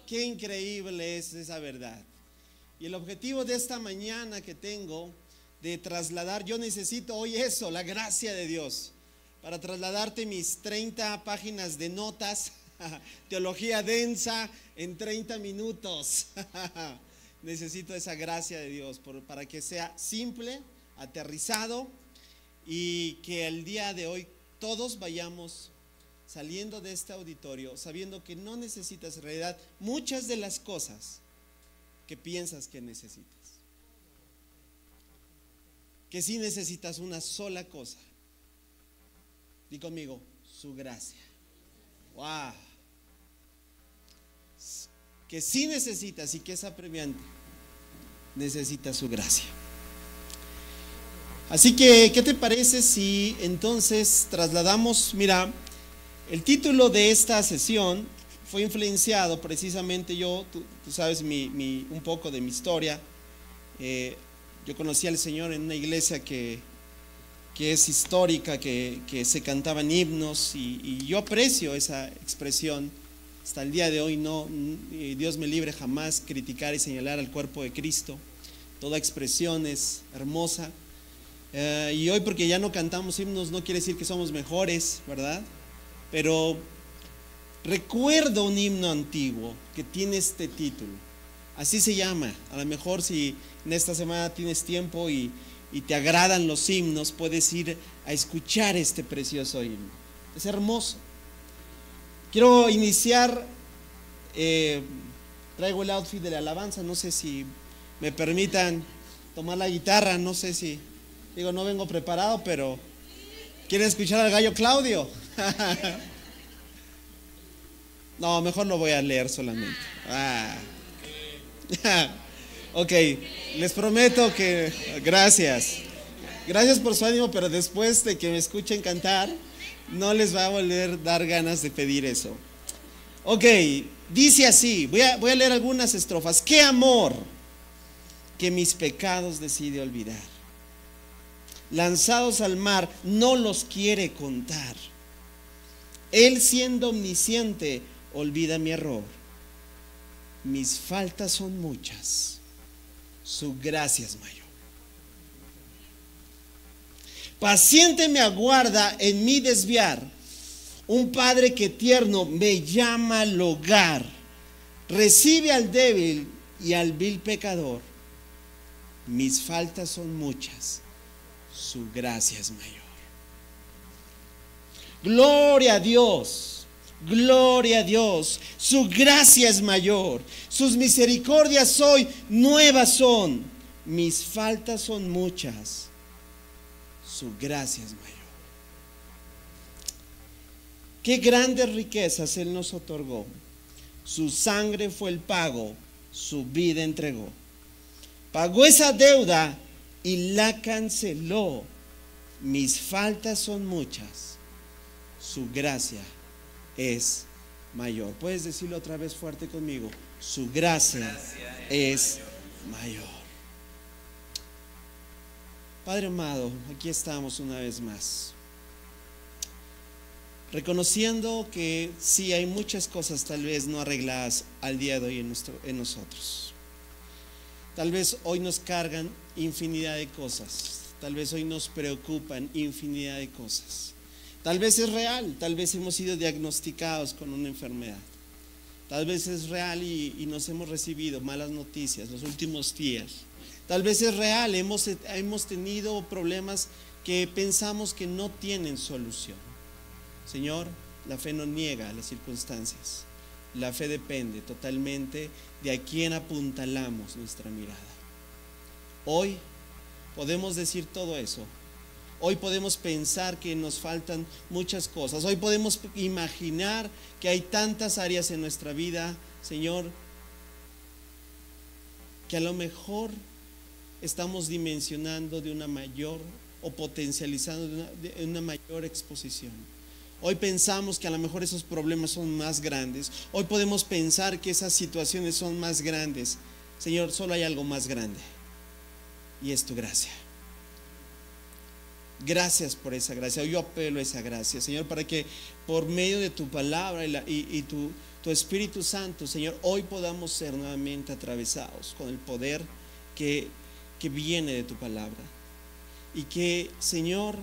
Qué increíble es esa verdad. Y el objetivo de esta mañana que tengo de trasladar, yo necesito hoy eso, la gracia de Dios, para trasladarte mis 30 páginas de notas, teología densa en 30 minutos. Necesito esa gracia de Dios para que sea simple, aterrizado y que el día de hoy todos vayamos saliendo de este auditorio sabiendo que no necesitas en realidad muchas de las cosas que piensas que necesitas. Que sí necesitas una sola cosa. Di conmigo, su gracia. Wow. Que sí necesitas y que es apremiante. Necesitas su gracia. Así que, ¿qué te parece si entonces trasladamos? Mira, el título de esta sesión fue influenciado precisamente tú sabes un poco de mi historia. Yo conocí al Señor en una iglesia que es histórica, que se cantaban himnos y yo aprecio esa expresión. Hasta el día de hoy Dios me libre jamás criticar y señalar al cuerpo de Cristo. Toda expresión es hermosa. Y hoy porque ya no cantamos himnos no quiere decir que somos mejores, ¿verdad? Pero recuerdo un himno antiguo que tiene este título. Así se llama. A lo mejor si en esta semana tienes tiempo y te agradan los himnos, puedes ir a escuchar este precioso himno. Es hermoso. Quiero iniciar, traigo el outfit de la alabanza, no sé si me permitan tomar la guitarra, no sé si, no vengo preparado, pero ¿quieren escuchar al gallo Claudio? No, mejor lo voy a leer solamente. Ok, les prometo que, gracias por su ánimo, pero después de que me escuchen cantar, no les va a volver a dar ganas de pedir eso. Ok, dice así, voy a leer algunas estrofas. Qué amor que mis pecados decide olvidar. Lanzados al mar, no los quiere contar. Él siendo omnisciente, olvida mi error. Mis faltas son muchas, su gracia es mayor. Paciente me aguarda en mi desviar, un padre que tierno me llama al hogar. Recibe al débil y al vil pecador. Mis faltas son muchas, su gracia es mayor. Gloria a Dios, gloria a Dios, su gracia es mayor, sus misericordias hoy nuevas son, mis faltas son muchas, su gracia es mayor. Qué grandes riquezas Él nos otorgó, su sangre fue el pago, su vida entregó. Pagó esa deuda y la canceló, mis faltas son muchas, su gracia es mayor. Puedes decirlo otra vez fuerte conmigo, su gracia es mayor. Padre amado, aquí estamos una vez más, reconociendo que sí hay muchas cosas tal vez no arregladas al día de hoy en nosotros. Tal vez hoy nos cargan infinidad de cosas, tal vez hoy nos preocupan infinidad de cosas. Tal vez es real, tal vez hemos sido diagnosticados con una enfermedad. Tal vez es real y nos hemos recibido malas noticias los últimos días. Tal vez es real, hemos tenido problemas que pensamos que no tienen solución. Señor, la fe no niega las circunstancias. La fe depende totalmente de a quién apuntalamos nuestra mirada. Hoy podemos decir todo eso. Hoy podemos pensar que nos faltan muchas cosas. Hoy podemos imaginar que hay tantas áreas en nuestra vida, Señor, que a lo mejor estamos dimensionando de una mayor o potencializando de una mayor exposición. Hoy pensamos que a lo mejor esos problemas son más grandes. Hoy podemos pensar que esas situaciones son más grandes. Señor, solo hay algo más grande y es tu gracia. Gracias por esa gracia. Yo apelo a esa gracia, Señor, para que por medio de tu palabra y tu Espíritu Santo, Señor, hoy podamos ser nuevamente atravesados con el poder que viene de tu palabra. Y que, Señor,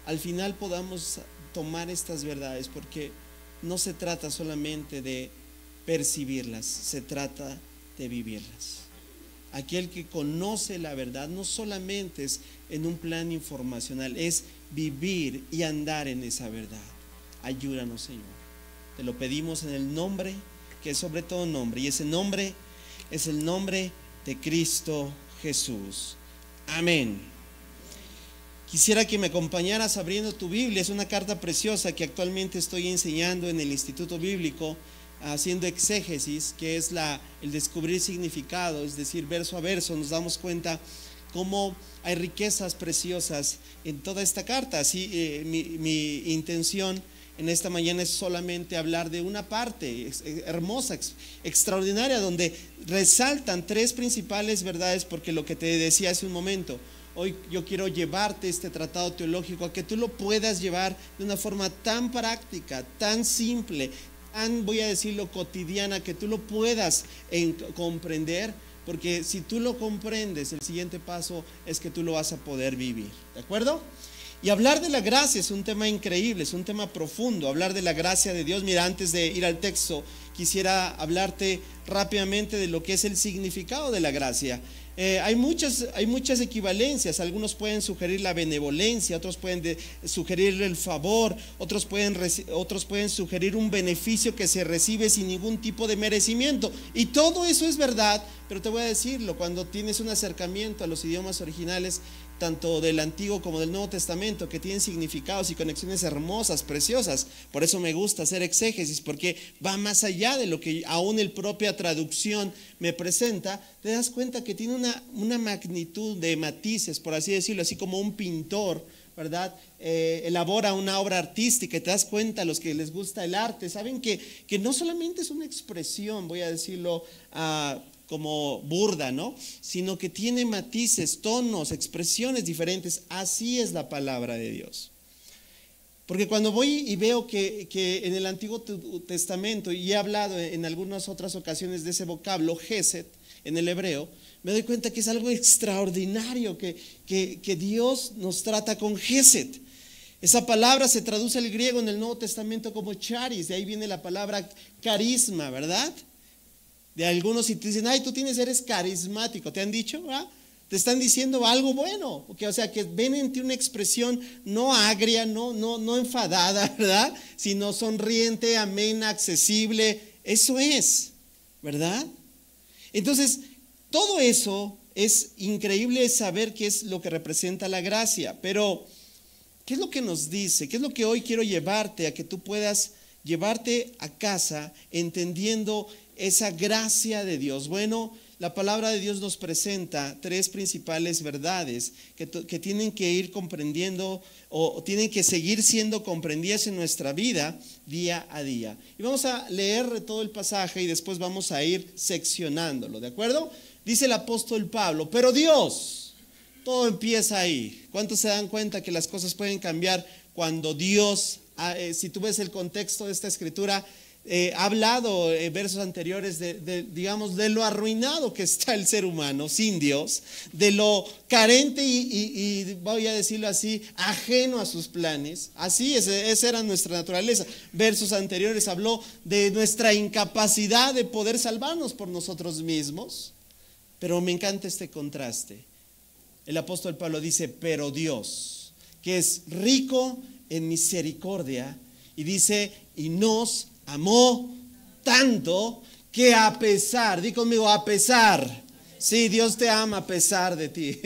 al final podamos tomar estas verdades, porque no se trata solamente de percibirlas, se trata de vivirlas. Aquel que conoce la verdad no solamente es en un plan informacional, es vivir y andar en esa verdad. Ayúdanos, Señor. Te lo pedimos en el nombre que es sobre todo nombre, y ese nombre es el nombre de Cristo Jesús. Amén. Quisiera que me acompañaras abriendo tu Biblia. Es una carta preciosa que actualmente estoy enseñando en el Instituto Bíblico, haciendo exégesis, que es el descubrir significado, es decir, verso a verso nos damos cuenta cómo hay riquezas preciosas en toda esta carta. Así, mi intención en esta mañana es solamente hablar de una parte hermosa, extraordinaria, donde resaltan tres principales verdades, porque lo que te decía hace un momento, hoy yo quiero llevarte este tratado teológico a que tú lo puedas llevar de una forma tan práctica, tan simple, tan, voy a decirlo, cotidiana, que tú lo puedas comprender, porque si tú lo comprendes, el siguiente paso es que tú lo vas a poder vivir, ¿de acuerdo? Y hablar de la gracia es un tema increíble, es un tema profundo, hablar de la gracia de Dios. Mira, antes de ir al texto, quisiera hablarte rápidamente de lo que es el significado de la gracia. Hay muchas equivalencias. Algunos pueden sugerir la benevolencia, otros pueden sugerir el favor, otros pueden sugerir un beneficio que se recibe sin ningún tipo de merecimiento. Y todo eso es verdad, pero te voy a decirlo, cuando tienes un acercamiento a los idiomas originales, tanto del Antiguo como del Nuevo Testamento, que tienen significados y conexiones hermosas, preciosas. Por eso me gusta hacer exégesis, porque va más allá de lo que aún el propia traducción me presenta. Te das cuenta que tiene una magnitud de matices, por así decirlo, así como un pintor, ¿verdad? Elabora una obra artística, y te das cuenta, los que les gusta el arte, saben que no solamente es una expresión, voy a decirlo como burda, ¿no? Sino que tiene matices, tonos, expresiones diferentes. Así es la palabra de Dios. Porque cuando voy y veo que en el Antiguo Testamento, y he hablado en algunas otras ocasiones de ese vocablo, Gesed, en el hebreo, me doy cuenta que es algo extraordinario que Dios nos trata con Gesed. Esa palabra se traduce al griego en el Nuevo Testamento como charis, de ahí viene la palabra carisma, ¿verdad? De algunos, si te dicen, ay, eres carismático, ¿te han dicho? ¿Verdad? Te están diciendo algo bueno, o sea, que ven en ti una expresión no agria, no enfadada, ¿verdad? Sino sonriente, amena, accesible. Eso es, ¿verdad? Entonces, todo eso es increíble saber qué es lo que representa la gracia, pero ¿qué es lo que nos dice? ¿Qué es lo que hoy quiero llevarte a que tú puedas llevarte a casa entendiendo esa gracia de Dios? Bueno, la palabra de Dios nos presenta tres principales verdades que tienen que ir comprendiendo o tienen que seguir siendo comprendidas en nuestra vida día a día. Y vamos a leer todo el pasaje y después vamos a ir seccionándolo, ¿de acuerdo? Dice el apóstol Pablo, pero Dios, todo empieza ahí. ¿Cuántos se dan cuenta que las cosas pueden cambiar cuando Dios, si tú ves el contexto de esta escritura, ha hablado en versos anteriores digamos, de lo arruinado que está el ser humano sin Dios, de lo carente y voy a decirlo así, ajeno a sus planes? Así esa era nuestra naturaleza. Versos anteriores habló de nuestra incapacidad de poder salvarnos por nosotros mismos, pero me encanta este contraste. El apóstol Pablo dice, pero Dios, que es rico en misericordia, y dice, y nos amó tanto que a pesar, di conmigo, a pesar, sí, Dios te ama a pesar de ti.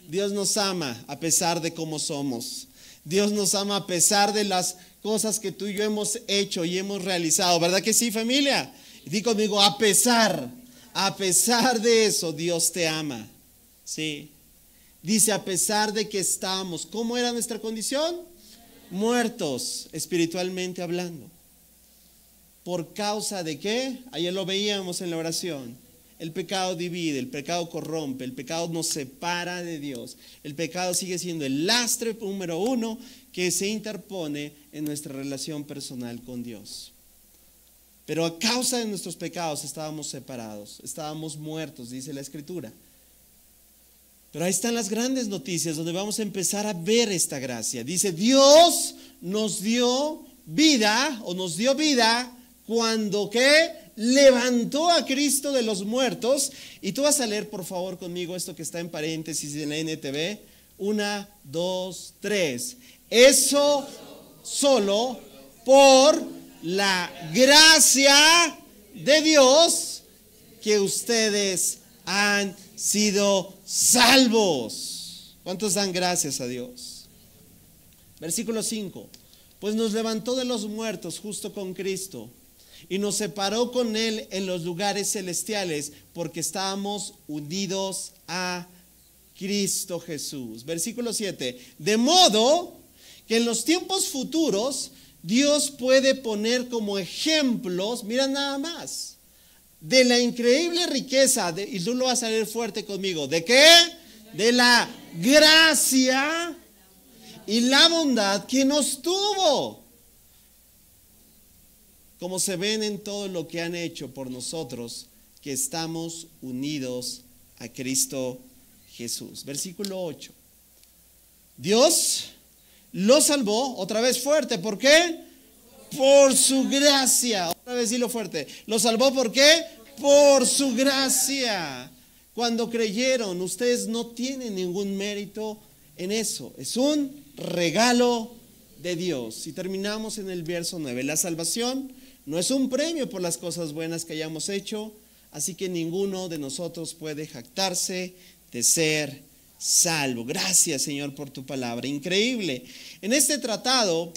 Dios nos ama a pesar de cómo somos. Dios nos ama a pesar de las cosas que tú y yo hemos hecho y hemos realizado, ¿verdad que sí, familia? Di conmigo, a pesar de eso, Dios te ama, sí. Dice, a pesar de que estamos, ¿cómo era nuestra condición? Muertos, espiritualmente hablando. ¿Por causa de qué? Ayer lo veíamos en la oración. El pecado divide, el pecado corrompe, el pecado nos separa de Dios. El pecado sigue siendo el lastre número uno que se interpone en nuestra relación personal con Dios. Pero a causa de nuestros pecados estábamos separados, estábamos muertos, dice la Escritura. Pero ahí están las grandes noticias donde vamos a empezar a ver esta gracia. Dice, Dios nos dio vida, o nos dio vida, cuando ¿qué? Levantó a Cristo de los muertos. Y tú vas a leer por favor conmigo esto que está en paréntesis en la NTV. 1, 2, 3. Eso solo por la gracia de Dios que ustedes han sido salvos. ¿Cuántos dan gracias a Dios? Versículo 5. Pues nos levantó de los muertos justo con Cristo y nos separó con Él en los lugares celestiales porque estábamos unidos a Cristo Jesús. Versículo 7. De modo que en los tiempos futuros Dios puede poner como ejemplos, mira nada más, de la increíble riqueza, y tú lo vas a leer fuerte conmigo, ¿de qué? De la gracia y la bondad que nos tuvo, como se ven en todo lo que han hecho por nosotros, que estamos unidos a Cristo Jesús. Versículo 8. Dios lo salvó, otra vez fuerte, ¿por qué? Por su gracia. Otra vez dilo fuerte. Lo salvó, ¿por qué? Por su gracia. Cuando creyeron, ustedes no tienen ningún mérito en eso. Es un regalo de Dios. Y terminamos en el verso 9. La salvación no es un premio por las cosas buenas que hayamos hecho, así que ninguno de nosotros puede jactarse de ser salvo. Gracias, Señor, por tu palabra. Increíble. En este tratado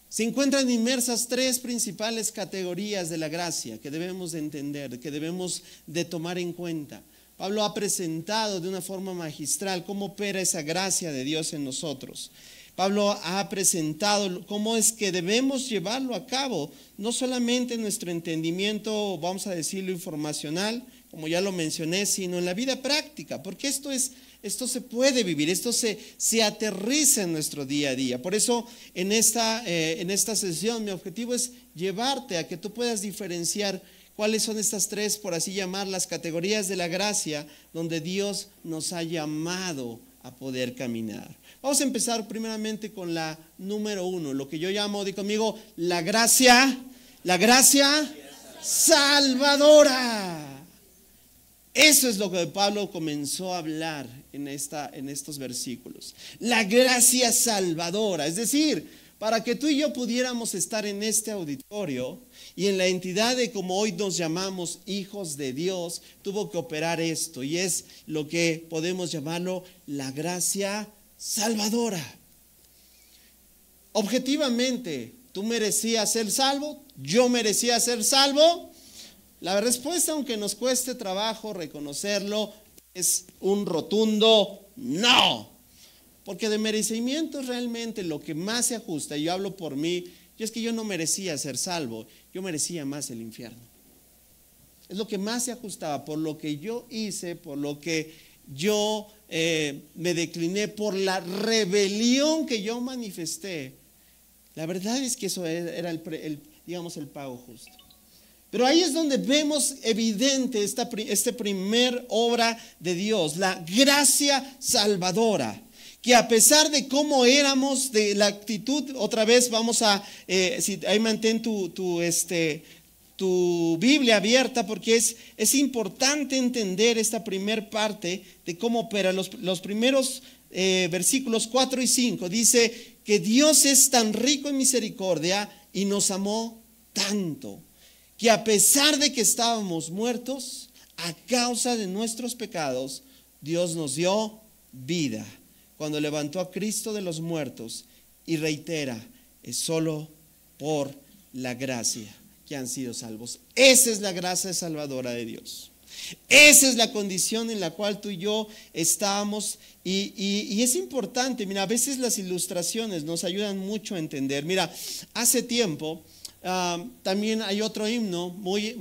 se encuentran inmersas tres principales categorías de la gracia que debemos de entender, que debemos de tomar en cuenta. Pablo ha presentado de una forma magistral cómo opera esa gracia de Dios en nosotros. Pablo ha presentado cómo es que debemos llevarlo a cabo, no solamente en nuestro entendimiento, vamos a decirlo, informacional, como ya lo mencioné, sino en la vida práctica, porque esto se puede vivir, esto se aterriza en nuestro día a día. Por eso en esta sesión mi objetivo es llevarte a que tú puedas diferenciar cuáles son estas tres, por así llamarlas, categorías de la gracia donde Dios nos ha llamado a poder caminar. Vamos a empezar primeramente con la número 1, lo que yo llamo, di conmigo, la gracia salvadora. Eso es lo que Pablo comenzó a hablar en estos versículos. La gracia salvadora, es decir, para que tú y yo pudiéramos estar en este auditorio y en la entidad de como hoy nos llamamos hijos de Dios, tuvo que operar esto y es lo que podemos llamarlo la gracia salvadora. Objetivamente, ¿tú merecías ser salvo? ¿Yo merecía ser salvo? La respuesta, aunque nos cueste trabajo reconocerlo, es un rotundo no. Porque de merecimiento realmente lo que más se ajusta, y yo hablo por mí, y es que yo no merecía ser salvo, yo merecía más el infierno. Es lo que más se ajustaba por lo que yo hice, por lo que yo me decliné, por la rebelión que yo manifesté. La verdad es que eso era el pago justo. Pero ahí es donde vemos evidente esta primer obra de Dios, la gracia salvadora, que a pesar de cómo éramos, de la actitud, otra vez vamos a, si ahí mantén tu Biblia abierta, porque es importante entender esta primer parte de cómo opera. Los primeros versículos 4 y 5 dice que Dios es tan rico en misericordia y nos amó tanto, que a pesar de que estábamos muertos, a causa de nuestros pecados, Dios nos dio vida cuando levantó a Cristo de los muertos, y reitera, es solo por la gracia que han sido salvos. Esa es la gracia salvadora de Dios. Esa es la condición en la cual tú y yo estábamos, y es importante. Mira, a veces las ilustraciones nos ayudan mucho a entender. Mira, hace tiempo También hay otro himno muy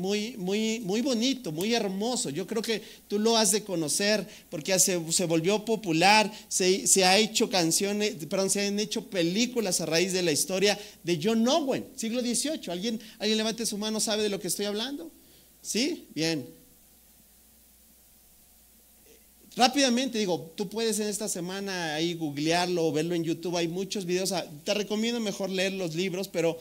bonito, muy hermoso. Yo creo que tú lo has de conocer porque se volvió popular, se ha hecho canciones, perdón, se han hecho películas a raíz de la historia de John Owen, siglo XVIII. ¿Alguien levante su mano, sabe de lo que estoy hablando? ¿Sí? Bien. Rápidamente digo, tú puedes en esta semana ahí googlearlo o verlo en YouTube, hay muchos videos. Te recomiendo mejor leer los libros, pero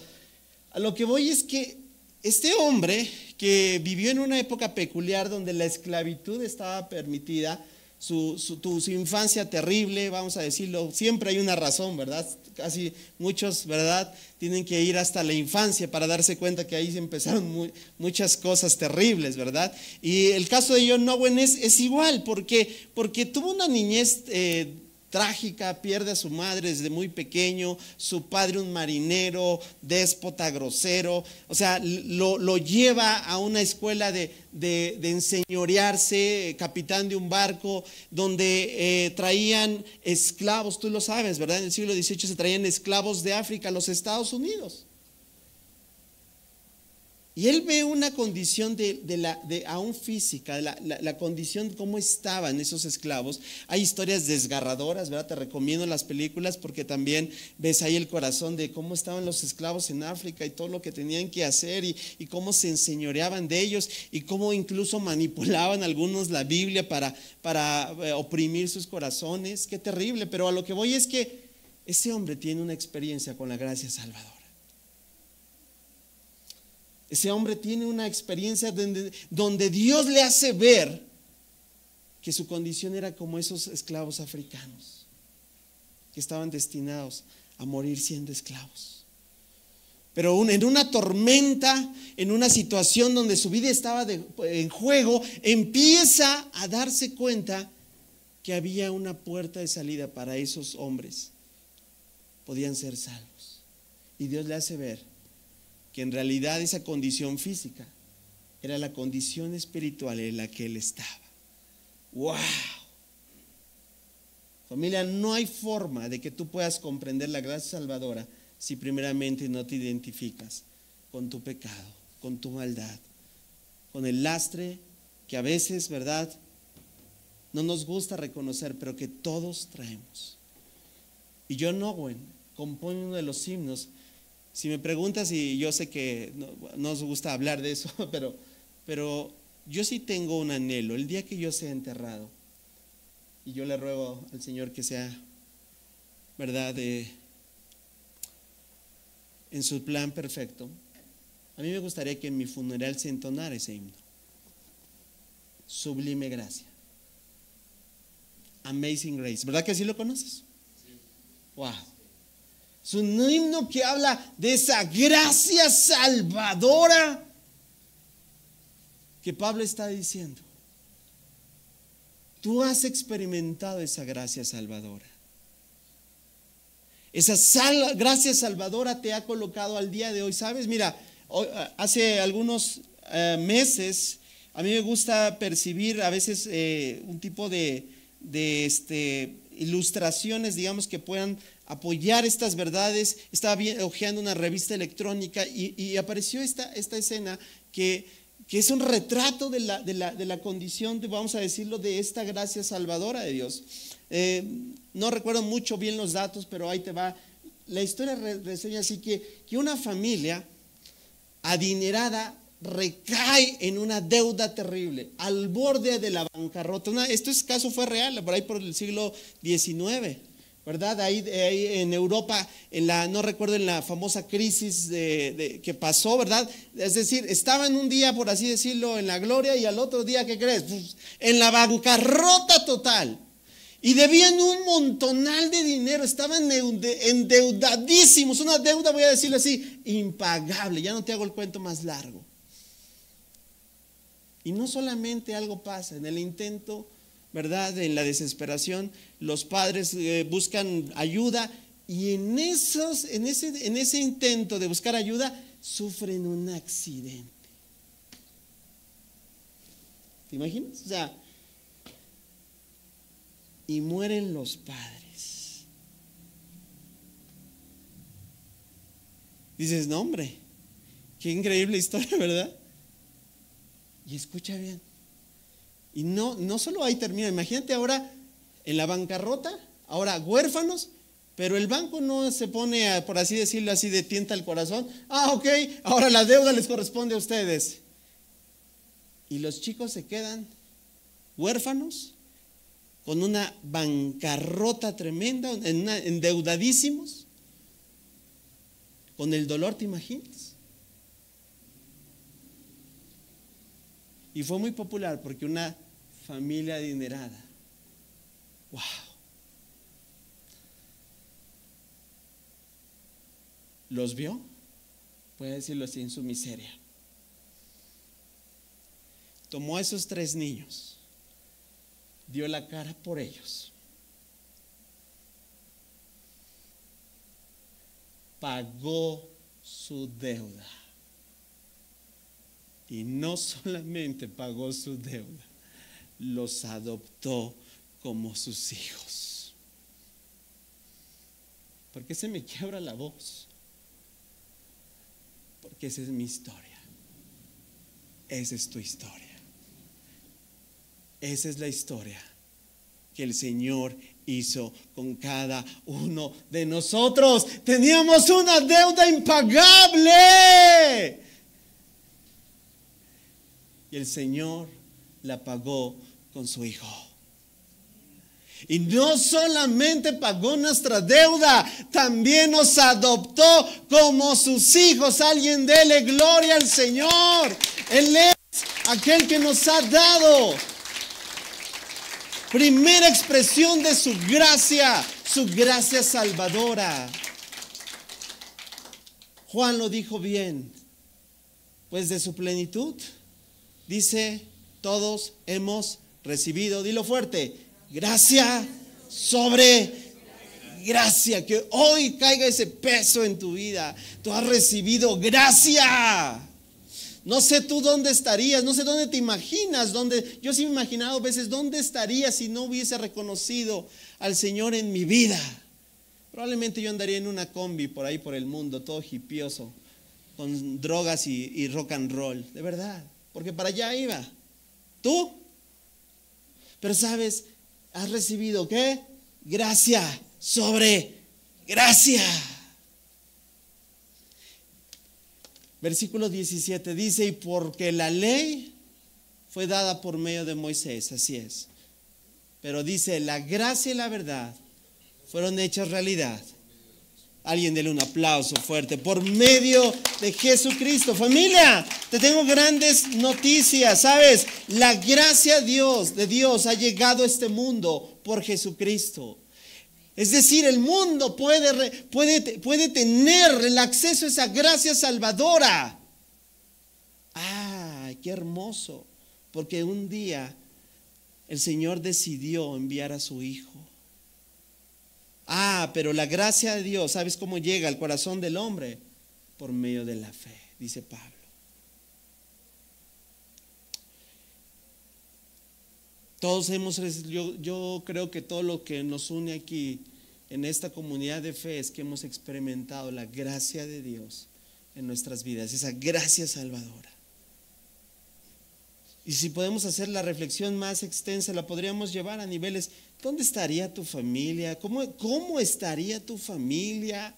a lo que voy es que este hombre que vivió en una época peculiar donde la esclavitud estaba permitida, su infancia terrible, vamos a decirlo, siempre hay una razón, ¿verdad? Casi muchos, ¿verdad? Tienen que ir hasta la infancia para darse cuenta que ahí se empezaron muchas cosas terribles, ¿verdad? Y el caso de John Owen es igual, porque tuvo una niñez trágica, pierde a su madre desde muy pequeño, su padre un marinero, déspota, grosero, o sea, lo lleva a una escuela de enseñorearse, capitán de un barco, donde traían esclavos, tú lo sabes, ¿verdad? En el siglo XVIII se traían esclavos de África a los Estados Unidos. Y él ve una condición aún física, la condición, cómo estaban esos esclavos. Hay historias desgarradoras, ¿verdad? Te recomiendo las películas porque también ves ahí el corazón de cómo estaban los esclavos en África y todo lo que tenían que hacer y cómo se enseñoreaban de ellos y cómo incluso manipulaban algunos la Biblia para oprimir sus corazones. Qué terrible, pero a lo que voy es que ese hombre tiene una experiencia con la gracia salvadora. Ese hombre tiene una experiencia donde Dios le hace ver que su condición era como esos esclavos africanos, que estaban destinados a morir siendo esclavos. Pero en una tormenta, en una situación donde su vida estaba en juego, empieza a darse cuenta que había una puerta de salida para esos hombres. Podían ser salvos. Y Dios le hace ver que en realidad esa condición física era la condición espiritual en la que él estaba. ¡Wow! Familia, no hay forma de que tú puedas comprender la gracia salvadora si primeramente no te identificas con tu pecado, con tu maldad, con el lastre que a veces, ¿verdad?, no nos gusta reconocer, pero que todos traemos. Y John Owen compone uno de los himnos. Si me preguntas, y yo sé que no nos gusta hablar de eso, pero yo sí tengo un anhelo, el día que yo sea enterrado, y yo le ruego al Señor que sea, ¿verdad?, en su plan perfecto, a mí me gustaría que en mi funeral se entonara ese himno. Sublime gracia. Amazing Grace. ¿Verdad que así lo conoces? Wow. Es un himno que habla de esa gracia salvadora que Pablo está diciendo. Tú has experimentado esa gracia salvadora. Esa gracia salvadora te ha colocado al día de hoy. ¿Sabes? Mira, hace algunos meses a mí me gusta percibir a veces un tipo de ilustraciones, digamos, que puedan apoyar estas verdades. Estaba hojeando una revista electrónica y apareció esta escena que es un retrato de la condición, vamos a decirlo, de esta gracia salvadora de Dios. No recuerdo mucho bien los datos, pero ahí te va. La historia reseña así que una familia adinerada recae en una deuda terrible, al borde de la bancarrota. Este caso fue real, por ahí por el siglo XIX, ¿verdad? Ahí en Europa, no recuerdo, en la famosa crisis que pasó, ¿verdad? Es decir, estaban un día, por así decirlo, en la gloria, y al otro día, ¿qué crees? Pues, en la bancarrota total. Y debían un montonal de dinero, estaban endeudadísimos, una deuda, voy a decirlo así, impagable. Ya no te hago el cuento más largo. Y no solamente algo pasa, en el intento, ¿verdad?, en la desesperación, los padres buscan ayuda, y en ese intento de buscar ayuda sufren un accidente. ¿Te imaginas? O sea, y mueren los padres. Dices, no, hombre, Qué increíble historia, ¿verdad? Y escucha bien. Y no solo ahí termina, imagínate ahora en la bancarrota, ahora huérfanos, pero el banco no se pone, por así decirlo, así de tienta el corazón. Ok, ahora la deuda les corresponde a ustedes. Y los chicos se quedan huérfanos, con una bancarrota tremenda, endeudadísimos, con el dolor, ¿te imaginas? Y fue muy popular porque una familia adinerada, wow, los vio, puede decirlo así, en su miseria. Tomó a esos 3 niños, dio la cara por ellos, pagó su deuda. Y no solamente pagó su deuda, los adoptó como sus hijos. ¿Por qué se me quiebra la voz? Porque esa es mi historia. Esa es tu historia. Esa es la historia que el Señor hizo con cada uno de nosotros. Teníamos una deuda impagable. Y el Señor la pagó con su Hijo. Y no solamente pagó nuestra deuda, también nos adoptó como sus hijos. Alguien dele gloria al Señor. Él es aquel que nos ha dado primera expresión de su gracia salvadora. Juan lo dijo bien, pues de su plenitud, dice, todos hemos recibido, dilo fuerte, gracia sobre gracia. Que hoy caiga ese peso en tu vida. Tú has recibido gracia. No sé tú dónde estarías, no sé dónde te imaginas, yo sí me he imaginado a veces dónde estaría si no hubiese reconocido al Señor en mi vida. Probablemente yo andaría en una combi por ahí por el mundo, todo hipioso, con drogas y rock and roll, de verdad, porque para allá iba. ¿Tú? Pero sabes, has recibido ¿qué? Gracia sobre gracia. Versículo 17 dice, y porque la ley fue dada por medio de Moisés, así es. Pero dice, la gracia y la verdad fueron hechas realidad. Alguien dele un aplauso fuerte, por medio de Jesucristo. Familia, te tengo grandes noticias, ¿sabes? La gracia de Dios ha llegado a este mundo por Jesucristo. Es decir, el mundo puede tener el acceso a esa gracia salvadora. ¡Ay, qué hermoso! Porque un día el Señor decidió enviar a su Hijo. Pero la gracia de Dios, ¿sabes cómo llega al corazón del hombre? Por medio de la fe, dice Pablo. Todos yo creo que todo lo que nos une aquí en esta comunidad de fe es que hemos experimentado la gracia de Dios en nuestras vidas, esa gracia salvadora. Y si podemos hacer la reflexión más extensa, la podríamos llevar a niveles, ¿dónde estaría tu familia? ¿Cómo estaría tu familia?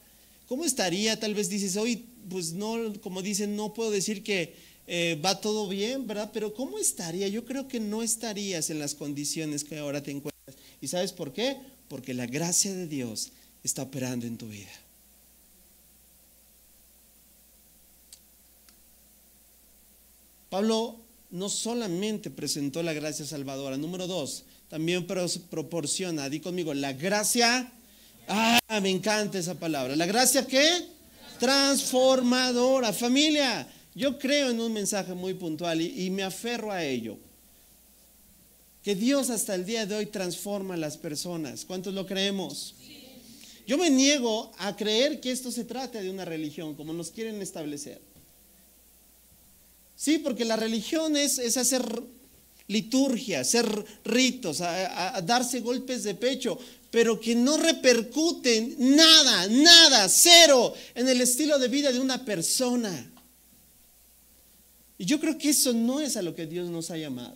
¿Cómo estaría? Tal vez dices, hoy pues no, como dicen, no puedo decir que va todo bien, ¿verdad? Pero ¿cómo estaría? Yo creo que no estarías en las condiciones que ahora te encuentras. ¿Y sabes por qué? Porque la gracia de Dios está operando en tu vida. Pablo no solamente presentó la gracia salvadora, número 2, también proporciona, di conmigo, la gracia, me encanta esa palabra, ¿la gracia qué? Transformadora. Familia, yo creo en un mensaje muy puntual y me aferro a ello, que Dios hasta el día de hoy transforma a las personas. ¿Cuántos lo creemos? Sí. Yo me niego a creer que esto se trate de una religión, como nos quieren establecer. Sí, porque la religión es hacer liturgia, hacer ritos, a darse golpes de pecho, pero que no repercuten nada, cero, en el estilo de vida de una persona. Y yo creo que eso no es a lo que Dios nos ha llamado.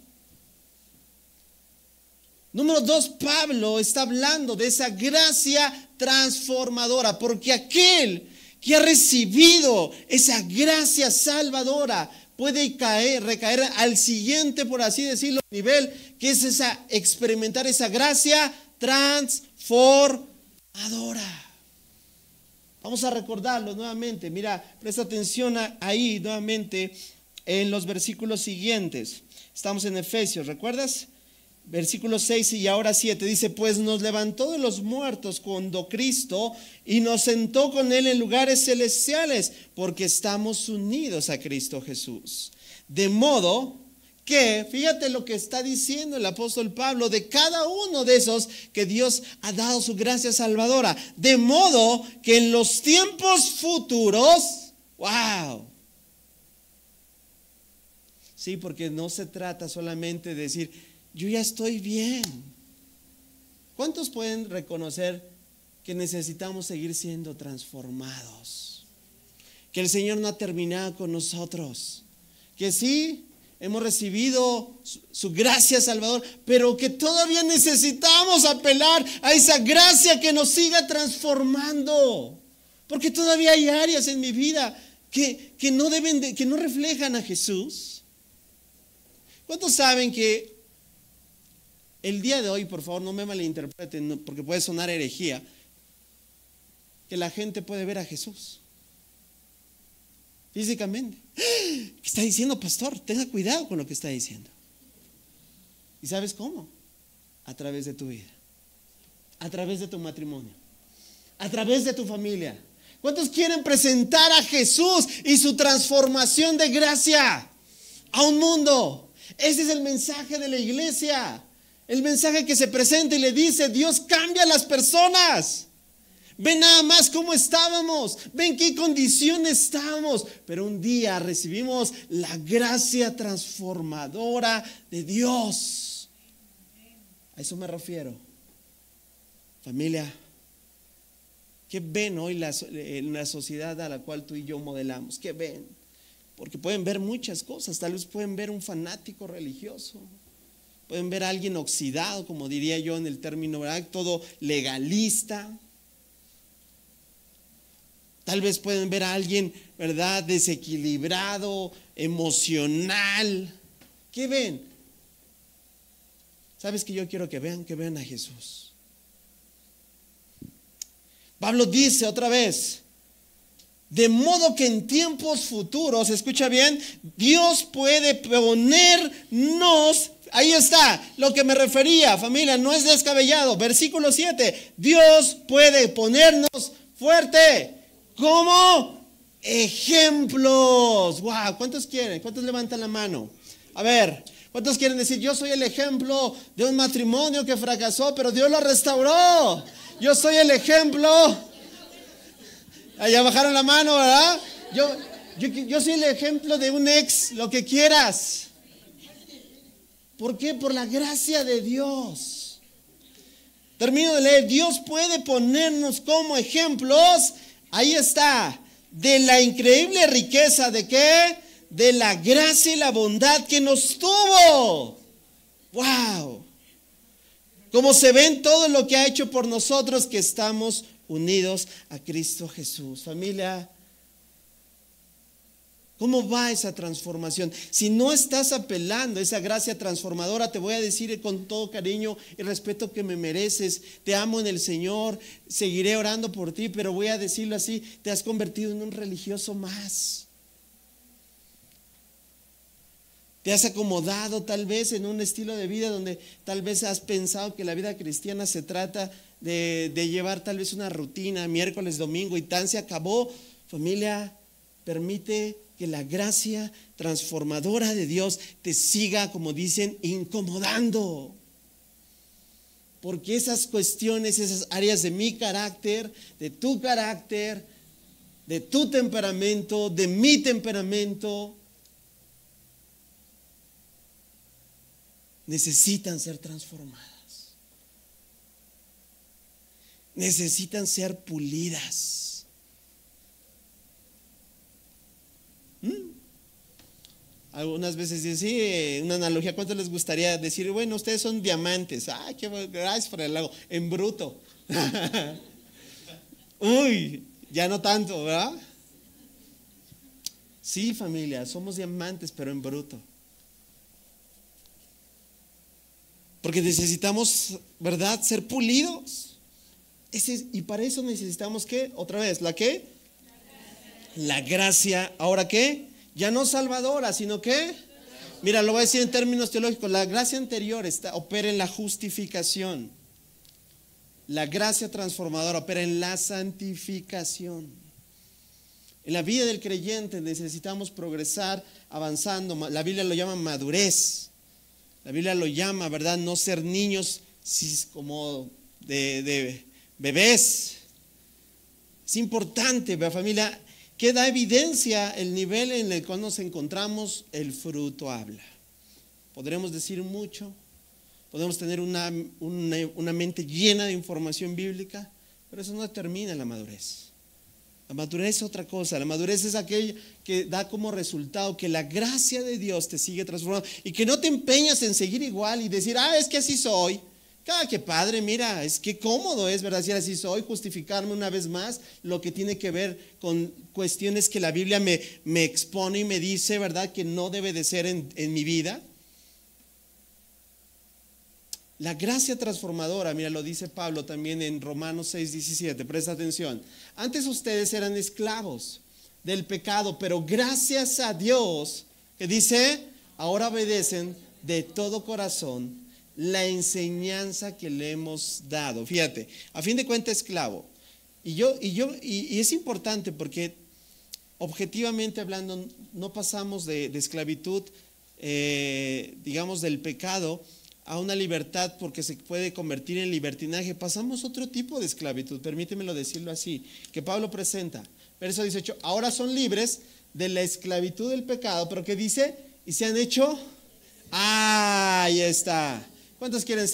Número 2, Pablo está hablando de esa gracia transformadora, porque aquel que ha recibido esa gracia salvadora puede recaer al siguiente, por así decirlo, nivel, que es experimentar esa gracia transformadora. Vamos a recordarlo nuevamente. Mira, presta atención ahí nuevamente en los versículos siguientes. Estamos en Efesios, ¿recuerdas? Versículo 6 y ahora 7 dice: pues nos levantó de los muertos cuando Cristo y nos sentó con Él en lugares celestiales, porque estamos unidos a Cristo Jesús. De modo que, fíjate lo que está diciendo el apóstol Pablo de cada uno de esos que Dios ha dado su gracia salvadora. De modo que en los tiempos futuros, wow. Sí, porque no se trata solamente de decir, yo ya estoy bien. ¿Cuántos pueden reconocer que necesitamos seguir siendo transformados? Que el Señor no ha terminado con nosotros. Que sí, hemos recibido su gracia salvadora, pero que todavía necesitamos apelar a esa gracia que nos siga transformando. Porque todavía hay áreas en mi vida que no reflejan a Jesús. ¿Cuántos saben que el día de hoy, por favor, no me malinterpreten, porque puede sonar herejía, que la gente puede ver a Jesús físicamente? ¿Qué está diciendo, pastor? Tenga cuidado con lo que está diciendo. ¿Y sabes cómo? A través de tu vida, a través de tu matrimonio, a través de tu familia. ¿Cuántos quieren presentar a Jesús y su transformación de gracia a un mundo? Ese es el mensaje de la iglesia. El mensaje que se presenta y le dice: Dios cambia a las personas. Ven nada más cómo estábamos, ven qué condición estábamos, pero un día recibimos la gracia transformadora de Dios. A eso me refiero. Familia, ¿qué ven hoy en la sociedad a la cual tú y yo modelamos? ¿Qué ven? Porque pueden ver muchas cosas. Tal vez pueden ver un fanático religioso. Pueden ver a alguien oxidado, como diría yo en el término, ¿verdad? Todo legalista. Tal vez pueden ver a alguien, ¿verdad?, desequilibrado, emocional. ¿Qué ven? ¿Sabes qué yo quiero que vean? Que vean a Jesús. Pablo dice otra vez: de modo que en tiempos futuros, escucha bien, Dios puede ponernos. Ahí está lo que me refería, familia, no es descabellado. Versículo 7, Dios puede ponernos fuerte como ejemplos. Wow, ¿cuántos quieren? ¿Cuántos levantan la mano? A ver, ¿cuántos quieren decir: yo soy el ejemplo de un matrimonio que fracasó, pero Dios lo restauró? Yo soy el ejemplo. Allá bajaron la mano, ¿verdad? Yo soy el ejemplo de un ex, lo que quieras. ¿Por qué? Por la gracia de Dios. Termino de leer. Dios puede ponernos como ejemplos. Ahí está. De la increíble riqueza de ¿qué? De la gracia y la bondad que nos tuvo. ¡Wow! Como se ve en todo lo que ha hecho por nosotros que estamos unidos a Cristo Jesús. Familia, ¿cómo va esa transformación? Si no estás apelando a esa gracia transformadora, te voy a decir con todo cariño y respeto que me mereces. Te amo en el Señor, seguiré orando por ti, pero voy a decirlo así: te has convertido en un religioso más. Te has acomodado tal vez en un estilo de vida donde tal vez has pensado que la vida cristiana se trata de llevar tal vez una rutina, miércoles, domingo, y tan se acabó. Familia, permite que la gracia transformadora de Dios te siga, como dicen, incomodando. Porque esas cuestiones, esas áreas de mi carácter, de tu temperamento, de mi temperamento, necesitan ser transformadas. Necesitan ser pulidas. Algunas veces dicen, sí, una analogía, ¿cuánto les gustaría decir? Bueno, ustedes son diamantes. Ay, qué gracias por el lago. En bruto. Uy, ya no tanto, ¿verdad? Sí, familia, somos diamantes, pero en bruto. Porque necesitamos, ¿verdad?, ser pulidos. Y para eso necesitamos, ¿qué? Otra vez, ¿la qué? La gracia. ¿Ahora qué? Ya no salvadora, sino ¿qué? Mira, lo voy a decir en términos teológicos. La gracia anterior opera en la justificación. La gracia transformadora opera en la santificación. En la vida del creyente necesitamos progresar avanzando. La Biblia lo llama madurez. La Biblia lo llama, ¿verdad?, no ser niños como de bebés. Es importante, ¿verdad, familia? Que da evidencia el nivel en el cual nos encontramos, el fruto habla. Podremos decir mucho, podemos tener una mente llena de información bíblica, pero eso no determina la madurez. La madurez es otra cosa. La madurez es aquella que da como resultado que la gracia de Dios te sigue transformando y que no te empeñas en seguir igual y decir, es que así soy. Qué padre, mira, es que cómodo es, ¿verdad? Si así soy, justificarme una vez más lo que tiene que ver con cuestiones que la Biblia me expone y me dice, ¿verdad?, que no debe de ser en mi vida. La gracia transformadora, mira, lo dice Pablo también en Romanos 6:17, presta atención. Antes ustedes eran esclavos del pecado, pero gracias a Dios, que dice, ahora obedecen de todo corazón la enseñanza que le hemos dado. Fíjate, a fin de cuentas esclavo. Y es importante porque objetivamente hablando no pasamos de esclavitud, digamos, del pecado a una libertad porque se puede convertir en libertinaje. Pasamos otro tipo de esclavitud, permítemelo decirlo así, que Pablo presenta. Verso 18, ahora son libres de la esclavitud del pecado, pero ¿qué dice? Y se han hecho, ahí está. ¿Cuántos quieren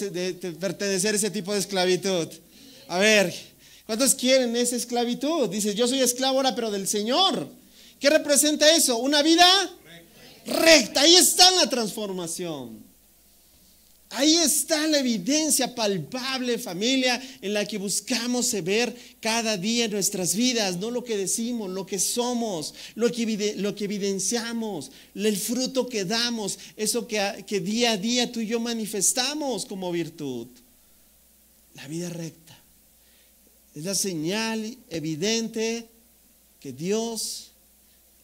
pertenecer a ese tipo de esclavitud? A ver, ¿cuántos quieren esa esclavitud? Dices, yo soy esclavo ahora, pero del Señor. ¿Qué representa eso? Una vida recta. Ahí está la transformación. Ahí está la evidencia palpable, familia, en la que buscamos ver cada día en nuestras vidas, no lo que decimos, lo que somos, lo que evidenciamos, el fruto que damos, eso que día a día tú y yo manifestamos como virtud. La vida recta es la señal evidente que Dios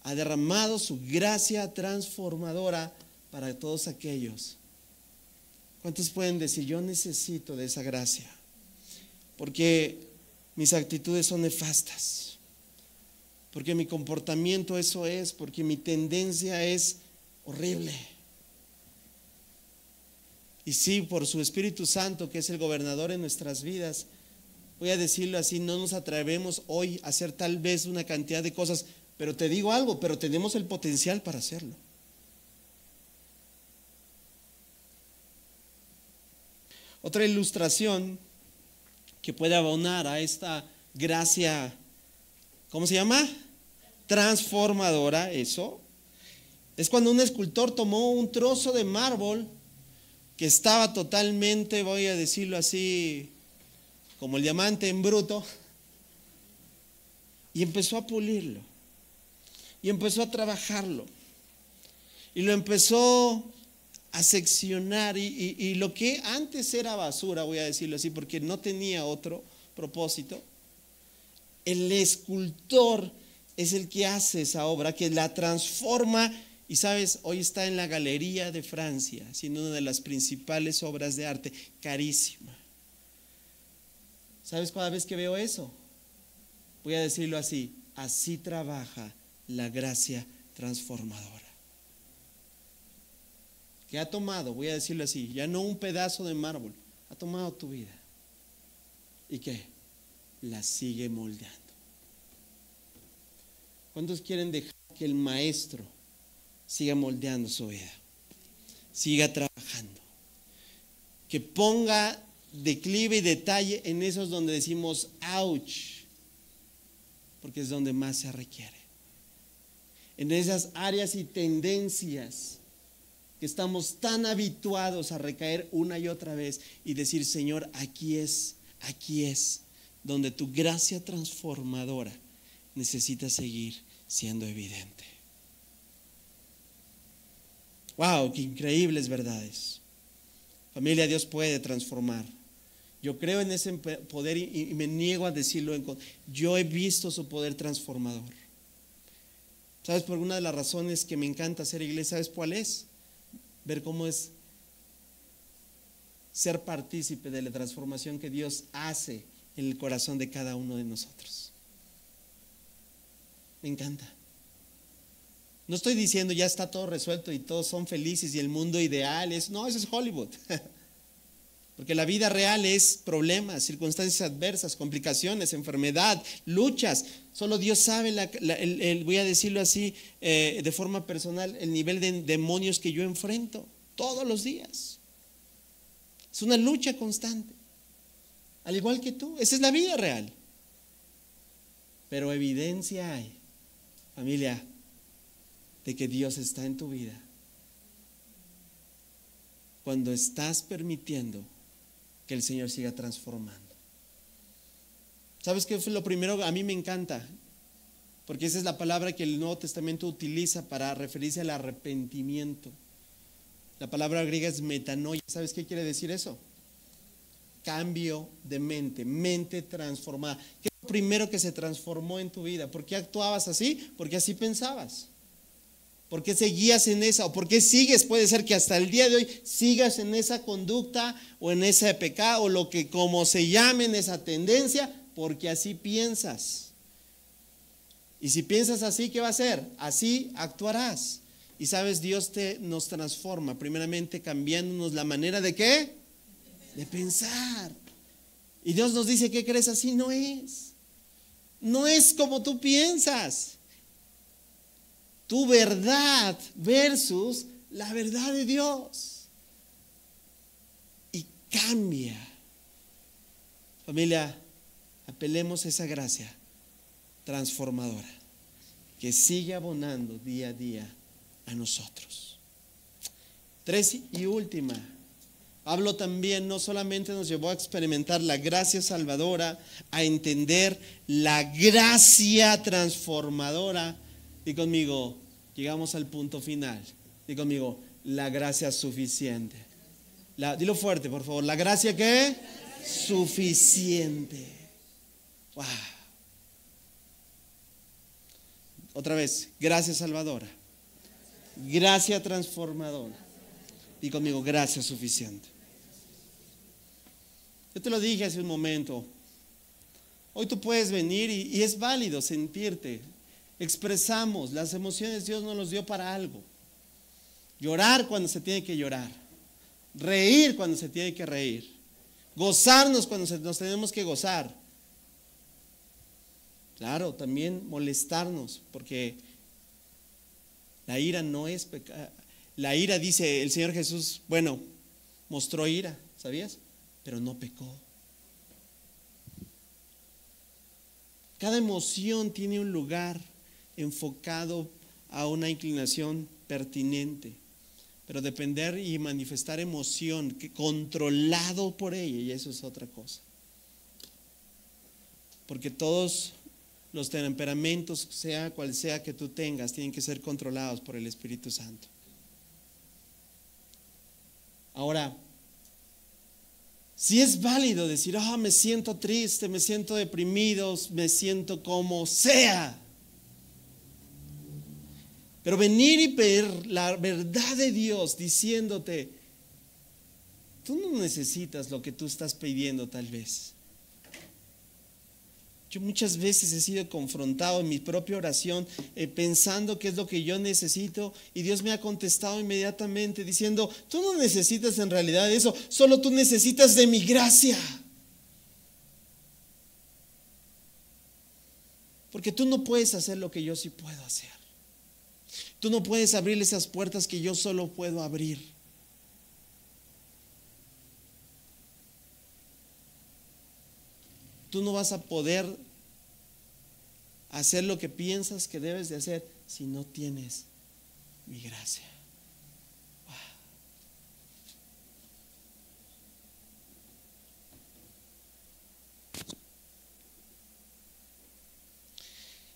ha derramado su gracia transformadora para todos aquellos. ¿Cuántos pueden decir, yo necesito de esa gracia? Porque mis actitudes son nefastas, porque mi comportamiento eso es, porque mi tendencia es horrible. Y sí, por su Espíritu Santo, que es el gobernador en nuestras vidas, voy a decirlo así, no nos atrevemos hoy a hacer tal vez una cantidad de cosas, pero te digo algo, pero tenemos el potencial para hacerlo. Otra ilustración que puede abonar a esta gracia, ¿cómo se llama? Transformadora, eso. Es cuando un escultor tomó un trozo de mármol que estaba totalmente, voy a decirlo así, como el diamante en bruto, y empezó a pulirlo, y empezó a trabajarlo, y lo empezó a seccionar y lo que antes era basura, voy a decirlo así, porque no tenía otro propósito, el escultor es el que hace esa obra, que la transforma y sabes, hoy está en la Galería de Francia, siendo una de las principales obras de arte, carísima. ¿Sabes cada vez que veo eso? Voy a decirlo así, así trabaja la gracia transformadora. Que ha tomado, voy a decirlo así, ya no un pedazo de mármol, ha tomado tu vida. ¿Y qué? La sigue moldeando. ¿Cuántos quieren dejar que el maestro siga moldeando su vida? Siga trabajando. Que ponga declive y detalle en esos donde decimos, ouch, porque es donde más se requiere. en esas áreas y tendencias que estamos tan habituados a recaer una y otra vez y decir, Señor, aquí es donde tu gracia transformadora necesita seguir siendo evidente. ¡Wow! ¡Qué increíbles verdades! Familia, Dios puede transformar. Yo creo en ese poder y me niego a decirlo. Yo he visto su poder transformador. ¿Sabes? Por una de las razones que me encanta hacer iglesia, ¿sabes cuál es? Ver cómo es ser partícipe de la transformación que Dios hace en el corazón de cada uno de nosotros. Me encanta. No estoy diciendo ya está todo resuelto y todos son felices y el mundo ideal es, no, eso es Hollywood. Porque la vida real es problemas, circunstancias adversas, complicaciones, enfermedad, luchas. Solo Dios sabe, voy a decirlo así, de forma personal, el nivel de demonios que yo enfrento todos los días. Es una lucha constante, al igual que tú. Esa es la vida real. Pero evidencia hay, familia, de que Dios está en tu vida cuando estás permitiendo que el Señor siga transformando. ¿Sabes qué fue lo primero? A mí me encanta, porque esa es la palabra que el Nuevo Testamento utiliza para referirse al arrepentimiento. La palabra griega es metanoia. ¿Sabes qué quiere decir eso? Cambio de mente, mente transformada. ¿Qué es lo primero que se transformó en tu vida? ¿Por qué actuabas así? Porque así pensabas. ¿Por qué seguías en esa? ¿O por qué sigues? Puede ser que hasta el día de hoy sigas en esa conducta o en ese pecado o lo que como se llame en esa tendencia, porque así piensas. Y si piensas así, ¿qué va a hacer? Así actuarás. Y sabes, Dios nos transforma, primeramente cambiándonos la manera de ¿qué? De pensar. Y Dios nos dice, ¿qué crees? Así no es. No es como tú piensas. Tu verdad versus la verdad de Dios. Y cambia. Familia, apelemos a esa gracia transformadora que sigue abonando día a día a nosotros. 3 y última. Pablo también no solamente nos llevó a experimentar la gracia salvadora, a entender la gracia transformadora. Di conmigo, llegamos al punto final. Di conmigo, la gracia suficiente. Dilo fuerte, por favor. ¿La gracia qué? Suficiente. Wow. Otra vez, gracia salvadora. Gracia transformadora. Di conmigo, gracia suficiente. Yo te lo dije hace un momento. Hoy tú puedes venir y es válido sentirte. Expresamos las emociones, Dios nos los dio para algo. Llorar cuando se tiene que llorar. Reír cuando se tiene que reír. Gozarnos cuando nos tenemos que gozar. Claro, también molestarnos, porque la ira no es pecado. La ira, dice el Señor Jesús, bueno, mostró ira, ¿sabías? Pero no pecó. Cada emoción tiene un lugar enfocado a una inclinación pertinente, pero depender y manifestar emoción controlado por ella, y eso es otra cosa. Porque todos los temperamentos, sea cual sea que tú tengas, tienen que ser controlados por el Espíritu Santo. Ahora, si es válido decir, me siento triste, me siento deprimido, me siento como sea. Pero venir y ver la verdad de Dios diciéndote, tú no necesitas lo que tú estás pidiendo tal vez. Yo muchas veces he sido confrontado en mi propia oración pensando qué es lo que yo necesito y Dios me ha contestado inmediatamente diciendo, tú no necesitas en realidad eso, solo tú necesitas de mi gracia. Porque tú no puedes hacer lo que yo sí puedo hacer. Tú no puedes abrir esas puertas que yo solo puedo abrir. Tú no vas a poder hacer lo que piensas que debes de hacer. si no tienes mi gracia? Wow.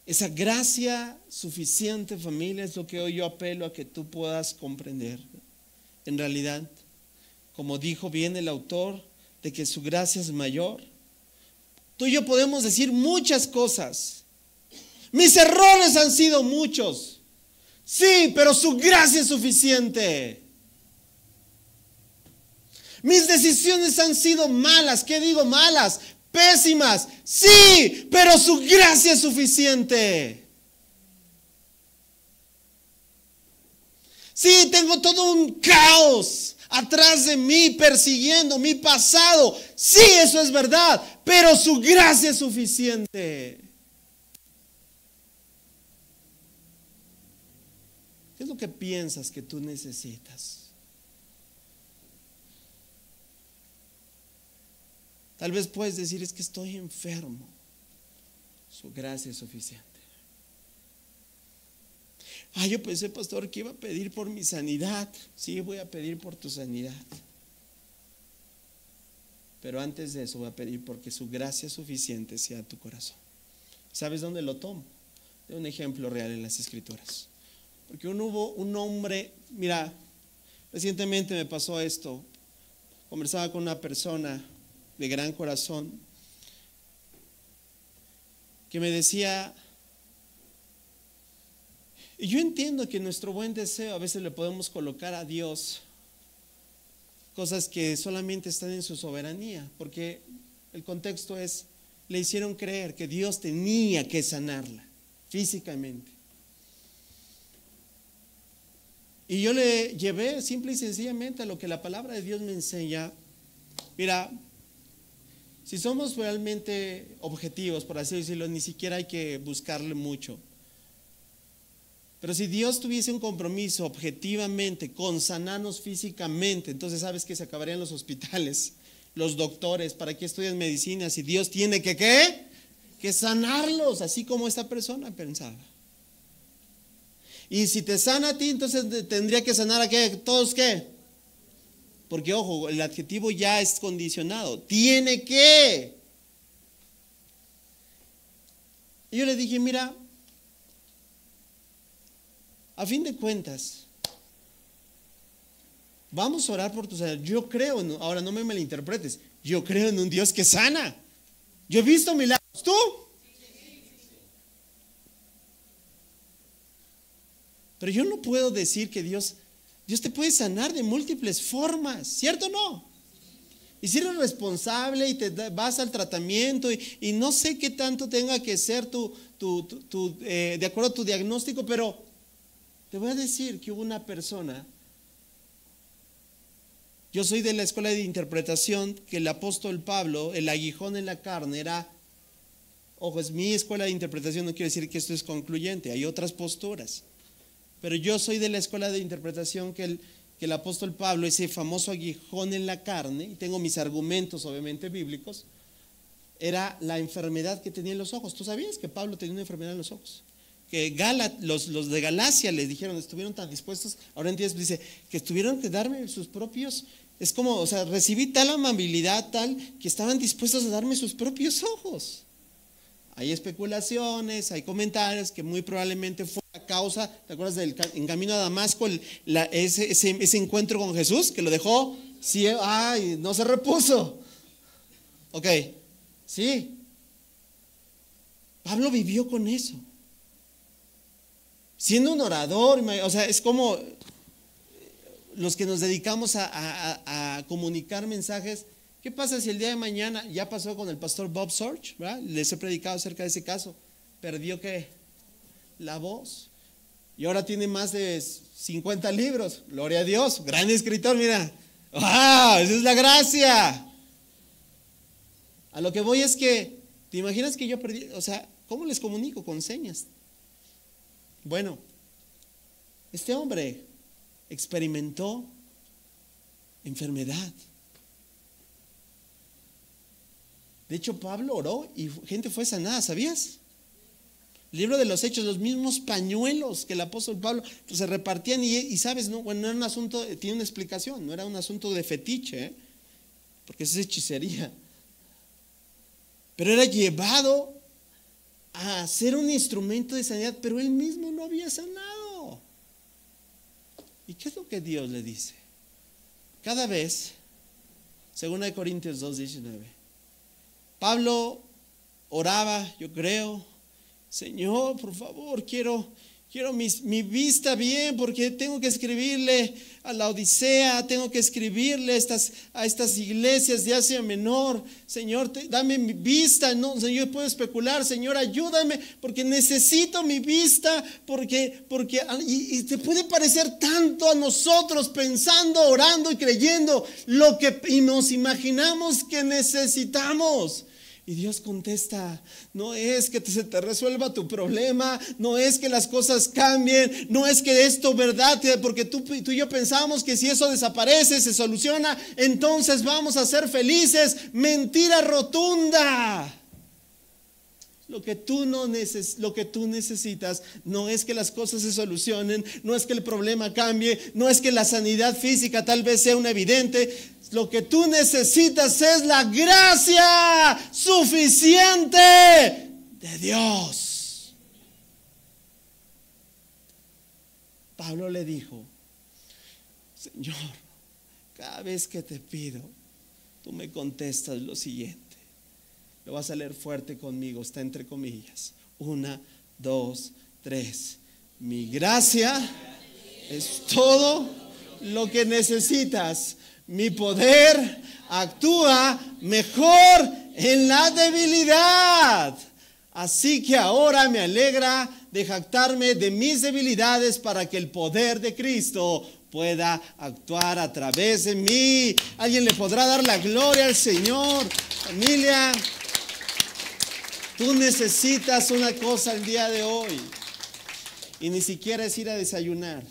Esa gracia suficiente, familia, es lo que hoy yo apelo a que tú puedas comprender. En realidad, como dijo bien el autor, de que su gracia es mayor. Tú y yo podemos decir muchas cosas. Mis errores han sido muchos. Sí, pero su gracia es suficiente. Mis decisiones han sido malas. ¿Qué digo? Malas, pésimas. Sí, pero su gracia es suficiente. Sí, tengo todo un caos atrás de mí, persiguiendo mi pasado. Sí, eso es verdad, pero su gracia es suficiente. ¿Qué es lo que piensas que tú necesitas? Tal vez puedes decir, es que estoy enfermo. Su gracia es suficiente. Yo pensé, pastor, que iba a pedir por mi sanidad. Sí, voy a pedir por tu sanidad. Pero antes de eso voy a pedir porque su gracia suficiente sea tu corazón. ¿Sabes dónde lo tomo? De un ejemplo real en las Escrituras. Porque hubo un hombre, mira, recientemente me pasó esto. Conversaba con una persona de gran corazón que me decía, y yo entiendo que nuestro buen deseo a veces le podemos colocar a Dios cosas que solamente están en su soberanía, porque el contexto es, le hicieron creer que Dios tenía que sanarla físicamente. Y yo le llevé simple y sencillamente a lo que la palabra de Dios me enseña. Mira, si somos realmente objetivos, por así decirlo, ni siquiera hay que buscarle mucho. Pero si Dios tuviese un compromiso objetivamente con sanarnos físicamente, entonces sabes que se acabarían los hospitales, los doctores, ¿para qué estudian medicina? Si Dios tiene que ¿qué? Que sanarlos, así como esta persona pensaba. Y si te sana a ti, entonces tendría que sanar a ¿qué? ¿Todos qué? Porque ojo, el adjetivo ya es condicionado, tiene que. Y yo le dije, mira, a fin de cuentas, vamos a orar por tu sanidad. Yo creo, ahora no me malinterpretes, yo creo en un Dios que sana. Yo he visto milagros, ¿tú? Pero yo no puedo decir que Dios te puede sanar de múltiples formas, ¿cierto o no? Y si eres responsable y te vas al tratamiento y no sé qué tanto tenga que ser de acuerdo a tu diagnóstico, pero te voy a decir que hubo una persona, yo soy de la escuela de interpretación, que el apóstol Pablo, el aguijón en la carne era, ojo, es mi escuela de interpretación, no quiere decir que esto es concluyente, hay otras posturas. Pero yo soy de la escuela de interpretación que el apóstol Pablo, ese famoso aguijón en la carne, y tengo mis argumentos obviamente bíblicos, era la enfermedad que tenía en los ojos. ¿Tú sabías que Pablo tenía una enfermedad en los ojos? Que los de Galacia les dijeron, estuvieron tan dispuestos, ahora entiendes, dice, que tuvieron que darme sus propios, es como, o sea, recibí tal amabilidad, tal, que estaban dispuestos a darme sus propios ojos. Hay especulaciones, hay comentarios que muy probablemente fue la causa, ¿te acuerdas en camino a Damasco, ese encuentro con Jesús que lo dejó ciego? ¡Ay! No se repuso. Ok, sí. Pablo vivió con eso. Siendo un orador, o sea, es como los que nos dedicamos a comunicar mensajes. ¿Qué pasa si el día de mañana, ya pasó con el pastor Bob Sorge, ¿verdad? Les he predicado acerca de ese caso, perdió ¿qué? La voz, y ahora tiene más de 50 libros, gloria a Dios, gran escritor, mira, ¡wow! Esa es la gracia. A lo que voy es que, ¿te imaginas que yo perdí? O sea, ¿cómo les comunico? Con señas. Bueno, este hombre experimentó enfermedad. De hecho, Pablo oró y gente fue sanada, ¿sabías? El libro de los Hechos, los mismos pañuelos que el apóstol Pablo pues, se repartían y sabes, no, bueno, no era un asunto, tiene una explicación, no era un asunto de fetiche, porque eso es hechicería, pero era llevado a ser un instrumento de sanidad, pero él mismo no había sanado. ¿Y qué es lo que Dios le dice? Cada vez, según de Corintios 2:19, Pablo oraba, yo creo, Señor, por favor, quiero mi vista bien, porque tengo que escribirle a la Odisea, tengo que escribirle a estas iglesias de Asia Menor. Señor, dame mi vista. No, Señor, puedo especular. Señor, ayúdame, porque necesito mi vista, y te puede parecer tanto a nosotros pensando, orando y creyendo lo que nos imaginamos que necesitamos. Y Dios contesta, no es que se te resuelva tu problema, no es que las cosas cambien, no es que esto, verdad, porque tú y yo pensamos que si eso desaparece, se soluciona, entonces vamos a ser felices. Mentira rotunda. Lo que tú necesitas no es que las cosas se solucionen, no es que el problema cambie, no es que la sanidad física tal vez sea una evidente. Lo que tú necesitas es la gracia suficiente de Dios. Pablo le dijo, Señor, cada vez que te pido, tú me contestas lo siguiente. Lo vas a leer fuerte conmigo, está entre comillas. 1, 2, 3. Mi gracia es todo lo que necesitas. Mi poder actúa mejor en la debilidad. Así que ahora me alegra de jactarme de mis debilidades para que el poder de Cristo pueda actuar a través de mí. ¿Alguien le podrá dar la gloria al Señor? Familia, tú necesitas una cosa el día de hoy. Y ni siquiera es ir a desayunar.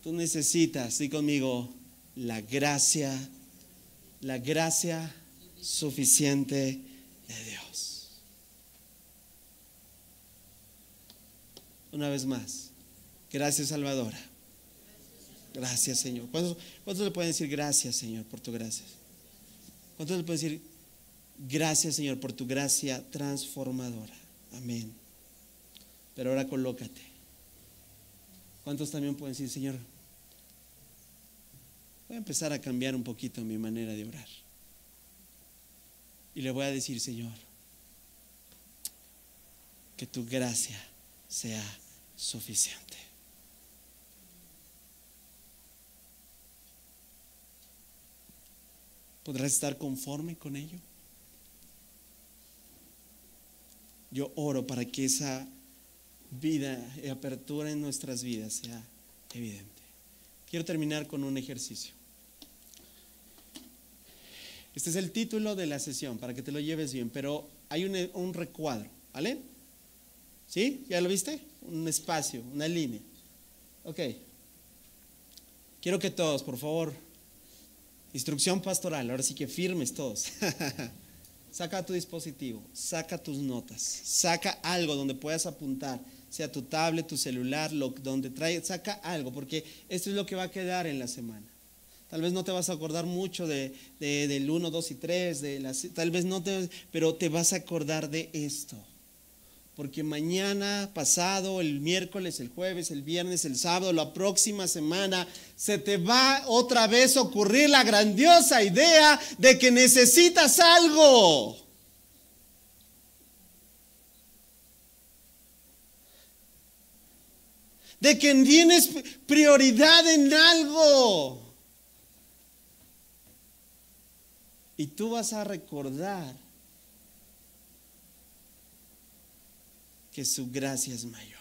Tú necesitas, di conmigo, la gracia suficiente de Dios. Una vez más, gracias Salvadora. Gracias Señor. ¿Cuántos le pueden decir gracias Señor por tu gracia? ¿Cuántos le pueden decir gracias Señor por tu gracia transformadora? Amén. Pero ahora colócate. ¿Cuántos también pueden decir, Señor, voy a empezar a cambiar un poquito mi manera de orar? Y le voy a decir, Señor, que tu gracia sea suficiente. ¿Podrás estar conforme con ello? Yo oro para que esa vida y apertura en nuestras vidas sea evidente. Quiero terminar con un ejercicio. Este es el título de la sesión para que te lo lleves bien, pero hay un recuadro, ¿vale? ¿Sí? ¿Ya lo viste? Un espacio, una línea. Ok. Quiero que todos, por favor, instrucción pastoral, ahora sí que firmes todos. Saca tu dispositivo, saca tus notas, saca algo donde puedas apuntar, sea tu tablet, tu celular, donde trae, saca algo, porque esto es lo que va a quedar en la semana. Tal vez no te vas a acordar mucho del 1, 2 y 3, tal vez no pero te vas a acordar de esto. Porque mañana, pasado, el miércoles, el jueves, el viernes, el sábado, la próxima semana, se te va otra vez a ocurrir la grandiosa idea de que necesitas algo. De que tienes prioridad en algo. Y tú vas a recordar que su gracia es mayor.